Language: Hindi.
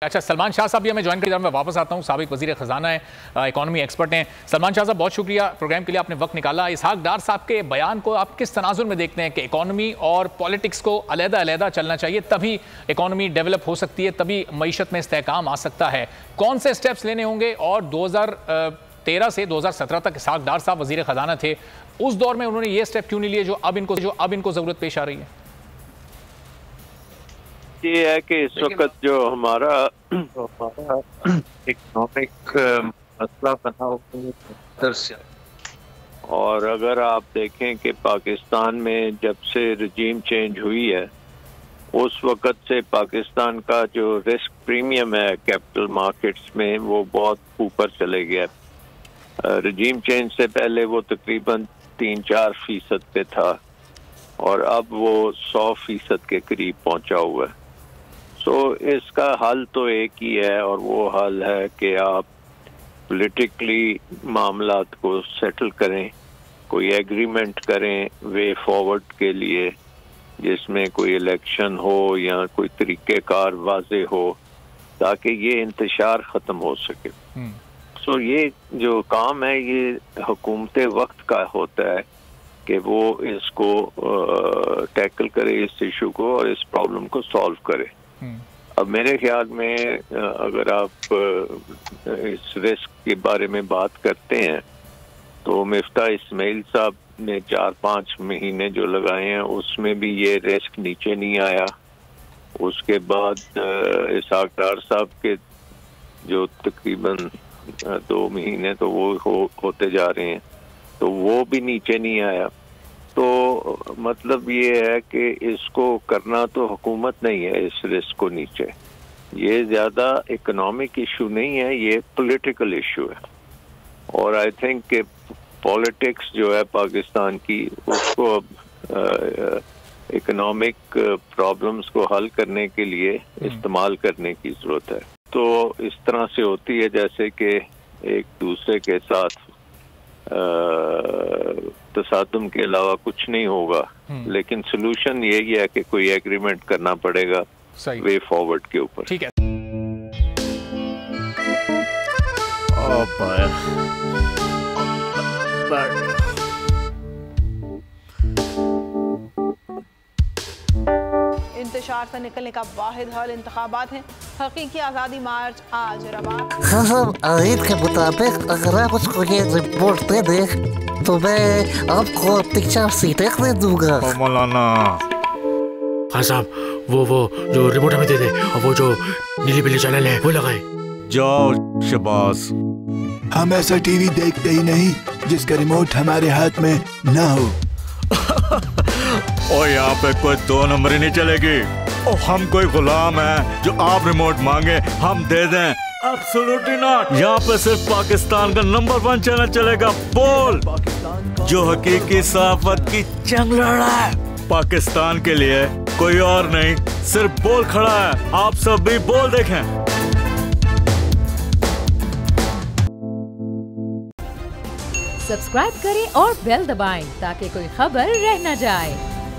अच्छा, सलमान शाह साहब भी हमें ज्वाइन कर, मैं वापस आता हूँ। साबिक वजीर खजाना है, इकोनॉमी एक्सपर्ट हैं। सलमान शाह साहब, बहुत शुक्रिया प्रोग्राम के लिए, आपने वक्त निकाला। इसहाक डार साहब के बयान को आप किस तनाजुर में देखते हैं कि इकोनॉमी और पॉलिटिक्स को अलग-अलग चलना चाहिए, तभी इकोनॉमी डेवलप हो सकती है, तभी मईशत में इस्तेहकाम आ सकता है? कौन से स्टेप्स लेने होंगे? और 2013 से 2017 तक इसहाक डार साहब वजीर खजाना थे, उस दौर में उन्होंने ये स्टेप क्यों नहीं लिए जो अब इनको जरूरत पेश आ रही है? ये है कि इस वक्त जो हमारा इकोनॉमिक मसला बना हुआ है, और अगर आप देखें कि पाकिस्तान में जब से रजीम चेंज हुई है उस वक्त से पाकिस्तान का जो रिस्क प्रीमियम है कैपिटल मार्केट्स में वो बहुत ऊपर चले गया। रजीम चेंज से पहले वो तकरीबन 3-4% पे था और अब वो 100% के करीब पहुंचा हुआ है। तो इसका हल तो एक ही है, और वो हल है कि आप पॉलिटिकली मामलात को सेटल करें, कोई एग्रीमेंट करें वे फॉरवर्ड के लिए, जिसमें कोई इलेक्शन हो या कोई तरीक़ेकार वाज़े हो, ताकि ये इंतशार ख़त्म हो सके। सो ये जो काम है ये हुकूमत वक्त का होता है कि वो इसको टैकल करे, इस इशू को, और इस प्रॉब्लम को सॉल्व करे। अब मेरे ख्याल में अगर आप इस रिस्क के बारे में बात करते हैं तो मिफ्ता इस्माइल साहब ने 4-5 महीने जो लगाए हैं उसमें भी ये रिस्क नीचे नहीं आया। उसके बाद इसहाक डार साहब के जो तकरीबन 2 महीने तो वो होते जा रहे हैं, तो वो भी नीचे नहीं आया। तो मतलब ये है कि इसको करना तो हुकूमत नहीं है, इस रिस्क को नीचे। ये ज़्यादा इकोनॉमिक इशू नहीं है, ये पॉलिटिकल इशू है। और आई थिंक कि पॉलिटिक्स जो है पाकिस्तान की, उसको अब इकोनॉमिक प्रॉब्लम्स को हल करने के लिए इस्तेमाल करने की ज़रूरत है। तो इस तरह से होती है जैसे कि एक दूसरे के साथ तसादुम के अलावा कुछ नहीं होगा, लेकिन सोल्यूशन यही है कि कोई एग्रीमेंट करना पड़ेगा वे फॉरवर्ड के ऊपर। ठीक है। इंतशार से निकलने का वाहिद हल इंतखाबात हैं। हकीकी आज़ादी मार्च आज रवा। हाँ, आयत के मुताबिक अगर आप उसको ये रिपोर्ट दे दे तो मैं आपको 3-4 सीटें दे दूंगा। मौलाना हाँ साहब, वो जो रिपोर्ट हमें दे दे, और वो जो नीली पीली चैनल है वो लगाए। जाओ शबाज, हम ऐसा टीवी देखते ही नहीं जिसका रिमोट हमारे हाथ में ना हो। और यहाँ पे कोई 2 नंबरी नहीं चलेगी। और हम कोई गुलाम है जो आप रिमोट मांगे हम दे दें? Absolutely not. यहाँ पे सिर्फ पाकिस्तान का नंबर 1 चैनल चलेगा, बोल, जो हकीकी सहाफत की जंग लड़ रहा है। पाकिस्तान के लिए कोई और नहीं, सिर्फ बोल खड़ा है। आप सब भी बोल देखें। सब्सक्राइब करें और बेल दबाएं ताकि कोई खबर रह न जाए।